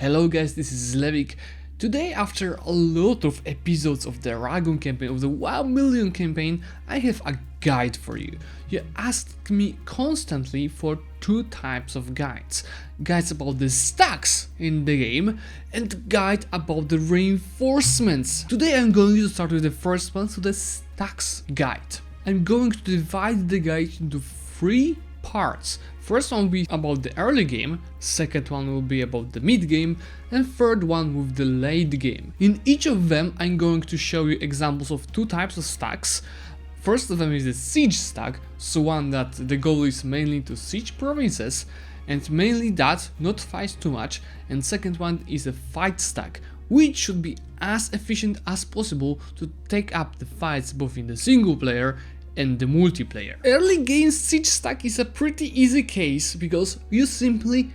Hello guys, this is Zlewikk. Today, after a lot of episodes of the Dragon campaign, of the 1 million campaign, I have a guide for you. You asked me constantly for two types of guides. Guides about the stacks in the game and guide about the reinforcements. Today I'm going to start with the first one, so the stacks guide. I'm going to divide the guide into three parts. First one will be about the early game, second one will be about the mid game, and third one with the late game. In each of them I'm going to show you examples of two types of stacks. First of them is the siege stack, so one that the goal is mainly to siege provinces, and mainly that, not fight too much, and second one is a fight stack, which should be as efficient as possible to take up the fights both in the single player and the multiplayer. Early game siege stack is a pretty easy case because you simply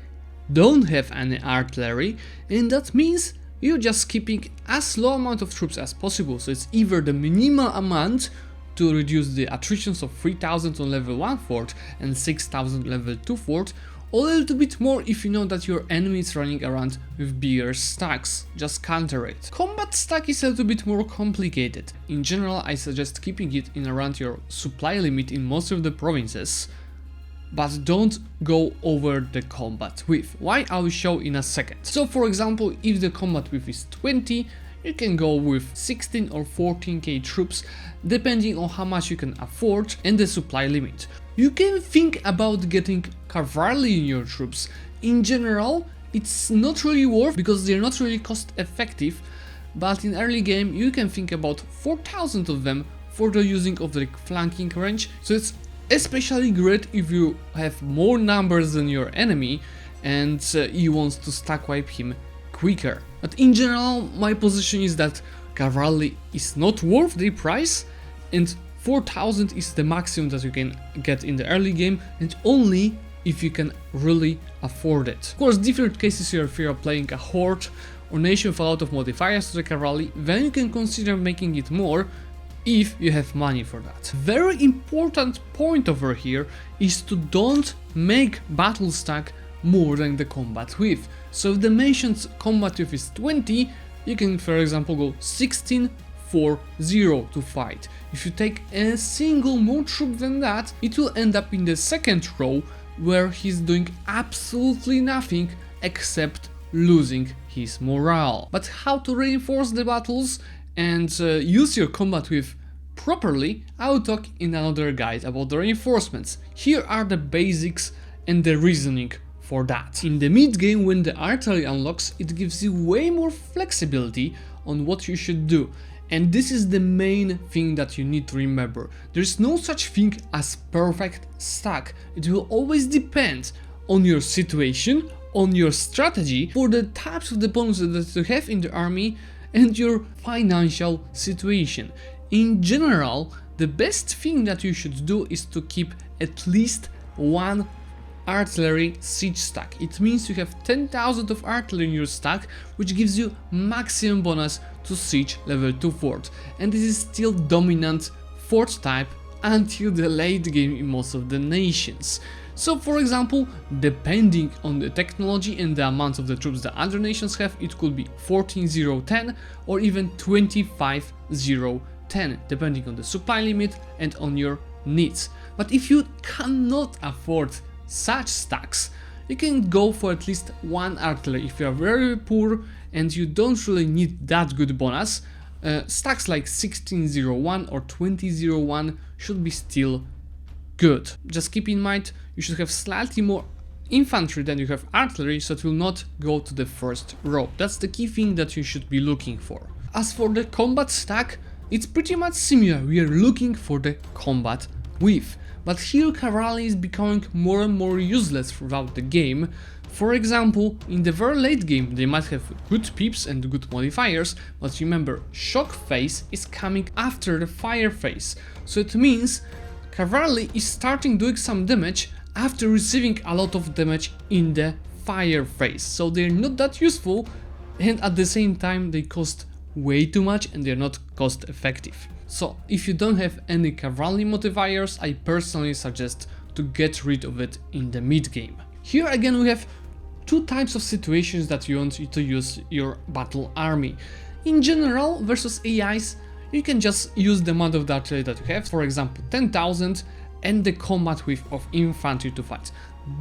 don't have any artillery, and that means you're just keeping as low amount of troops as possible, so it's either the minimal amount to reduce the attritions of 3000 on level 1 fort and 6000 level 2 fort, or a little bit more if you know that your enemy is running around with bigger stacks, just counter it. Combat stack is a little bit more complicated. In general, I suggest keeping it in around your supply limit in most of the provinces, but don't go over the combat width. Why, I will show in a second. So for example, if the combat width is 20, you can go with 16 or 14k troops, depending on how much you can afford and the supply limit. You can think about getting cavalry in your troops. In general, it's not really worth because they're not really cost effective, but in early game you can think about 4000 of them for the using of the flanking range, so it's especially great if you have more numbers than your enemy and you want to stack wipe him quicker. But in general, my position is that cavalry is not worth the price, and 4000 is the maximum that you can get in the early game, and only if you can really afford it. Of course, different cases here, if you're playing a horde or nation with a lot of modifiers to the cavalry, then you can consider making it more if you have money for that. Very important point over here is to don't make battle stack more than the combat width. So if the nation's combat width is 20, you can for example go 16, 4, 0 to fight. If you take a single more troop than that, it will end up in the second row where he's doing absolutely nothing except losing his morale. But how to reinforce the battles and use your combat width properly, I will talk in another guide about the reinforcements. Here are the basics and the reasoning for that. In the mid game, when the artillery unlocks, it gives you way more flexibility on what you should do. And this is the main thing that you need to remember. There's no such thing as perfect stack. It will always depend on your situation, on your strategy, for the types of opponents that you have in the army, and your financial situation. In general, the best thing that you should do is to keep at least one artillery siege stack. It means you have 10,000 of artillery in your stack, which gives you maximum bonus to siege level 2 fort, and this is still dominant fort type until the late game in most of the nations. So for example, depending on the technology and the amount of the troops the other nations have, it could be 14-0-10 or even 25-0-10, depending on the supply limit and on your needs. But if you cannot afford such stacks, you can go for at least one artillery. If you are very poor and you don't really need that good bonus, stacks like 16-0-1 or 20-0-1 should be still good. Just keep in mind, you should have slightly more infantry than you have artillery, so it will not go to the first row. That's the key thing that you should be looking for. As for the combat stack, it's pretty much similar. We are looking for the combat width. But here cavalry is becoming more and more useless throughout the game. For example, in the very late game they might have good pips and good modifiers, but remember, shock phase is coming after the fire phase. So it means cavalry is starting doing some damage after receiving a lot of damage in the fire phase. So they're not that useful, and at the same time they cost way too much and they're not cost effective. So if you don't have any cavalry modifiers, I personally suggest to get rid of it in the mid game. Here again we have two types of situations that you want to use your battle army. In general, versus AIs, you can just use the amount of artillery that you have, for example 10,000, and the combat width of infantry to fight.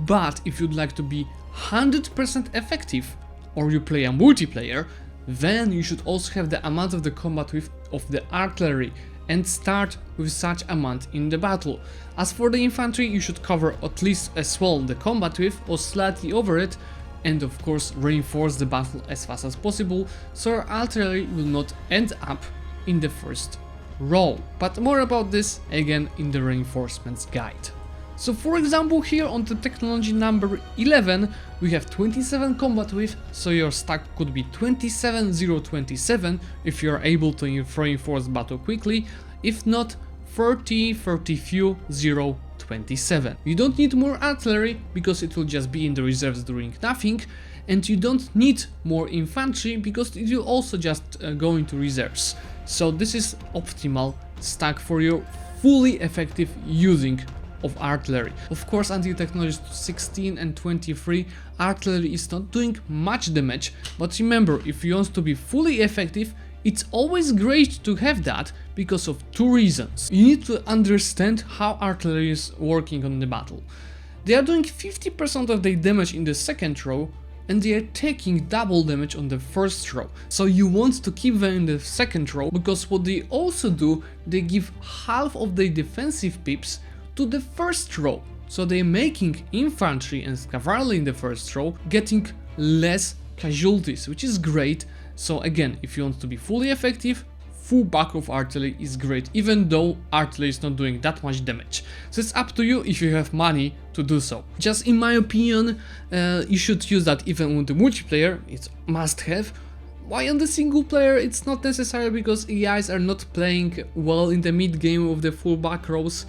But if you'd like to be 100% effective, or you play a multiplayer, then you should also have the amount of the combat width of the artillery and start with such amount in the battle. As for the infantry, you should cover at least as well the combat width or slightly over it, and of course reinforce the battle as fast as possible so your artillery will not end up in the first row. But more about this again in the reinforcements guide. So for example, here on the technology number 11 we have 27 combat width, so your stack could be 27-0-27 if you are able to reinforce battle quickly, if not 30-30-few-0-27. You don't need more artillery because it will just be in the reserves doing nothing, and you don't need more infantry because it will also just go into reserves. So this is optimal stack for your fully effective using of artillery. Of course, until technologies 16 and 23, artillery is not doing much damage, but remember, if you want to be fully effective, it's always great to have that because of two reasons. You need to understand how artillery is working on the battle. They are doing 50% of their damage in the second row, and they are taking double damage on the first row. So you want to keep them in the second row, because what they also do, they give half of their defensive pips to the first row. So they're making infantry and cavalry in the first row getting less casualties, which is great. So again, if you want to be fully effective, full back of artillery is great, even though artillery is not doing that much damage. So it's up to you if you have money to do so. Just in my opinion, you should use that even with the multiplayer, it's must have. Why on the single player it's not necessary, because AIs are not playing well in the mid game of the full back rows.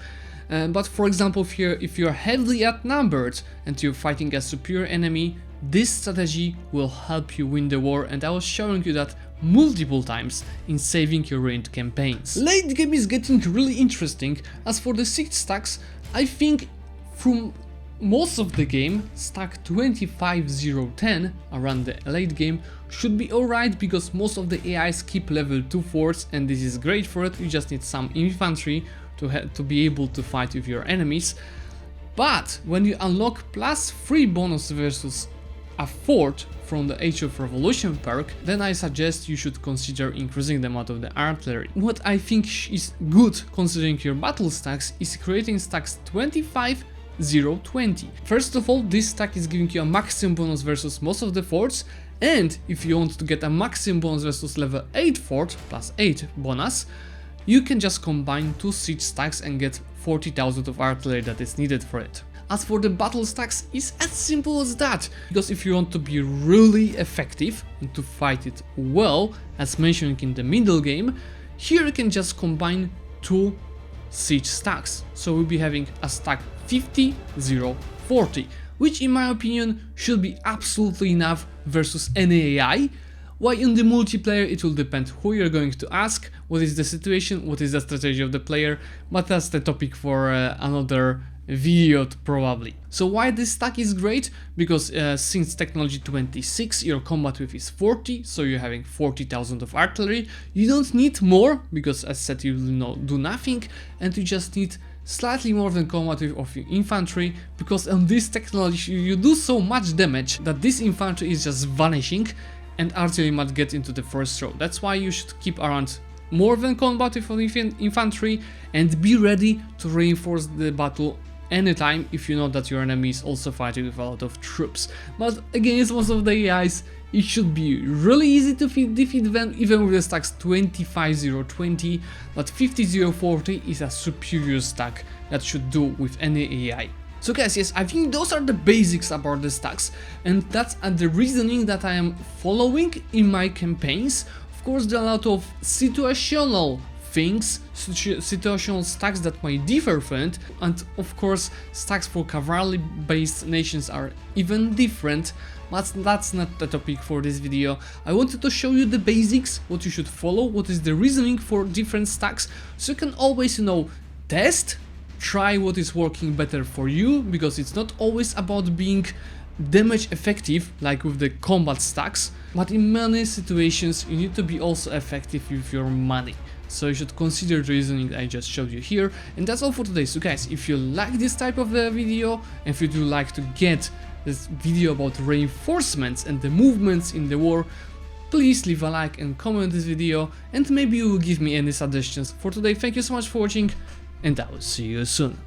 But for example, if you're heavily outnumbered and you're fighting a superior enemy, this strategy will help you win the war, and I was showing you that multiple times in saving your ranged campaigns. Late game is getting really interesting. As for the siege stacks, I think from most of the game, stack 25-0-10 around the late game should be alright, because most of the AIs keep level 2 forts, and this is great for it. You just need some infantry to be able to fight with your enemies. But when you unlock +3 bonus versus a fort from the Age of Revolution perk, then I suggest you should consider increasing the amount of the artillery. What I think is good considering your battle stacks is creating stacks 25-0-20. First of all, this stack is giving you a maximum bonus versus most of the forts, and if you want to get a maximum bonus versus level 8 fort +8 bonus, you can just combine two siege stacks and get 40,000 of artillery that is needed for it. As for the battle stacks, it's as simple as that, because if you want to be really effective and to fight it well, as mentioned in the middle game, here you can just combine two siege stacks. So we'll be having a stack 50-0-40, which in my opinion should be absolutely enough versus any AI. Why in the multiplayer it will depend who you're going to ask, what is the situation, what is the strategy of the player, but that's the topic for another video probably. So why this stack is great? Because since technology 26 your combat width is 40, so you're having 40,000 of artillery. You don't need more, because as said you will do nothing, and you just need slightly more than combat width of your infantry, because on this technology you do so much damage that this infantry is just vanishing and artillery might get into the first row. That's why you should keep around more than combat with infantry and be ready to reinforce the battle anytime if you know that your enemy is also fighting with a lot of troops. But against most of the AIs, it should be really easy to defeat them, even with the stacks 25-0-20, but 50-0-40 is a superior stack that should do with any AI. So guys, yes, I think those are the basics about the stacks, and that's the reasoning that I am following in my campaigns. Of course, there are a lot of situational things, situational stacks that might differ from it, and of course stacks for cavalry based nations are even different, but that's not the topic for this video. I wanted to show you the basics, what you should follow, what is the reasoning for different stacks, so you can always, test, try what is working better for you, because it's not always about being damage effective like with the combat stacks, but in many situations you need to be also effective with your money. So you should consider the reasoning I just showed you here. And that's all for today. So guys, if you like this type of video, and if you do like to get this video about reinforcements and the movements in the war, please leave a like and comment this video, and maybe you will give me any suggestions. For today, thank you so much for watching, and I will see you soon.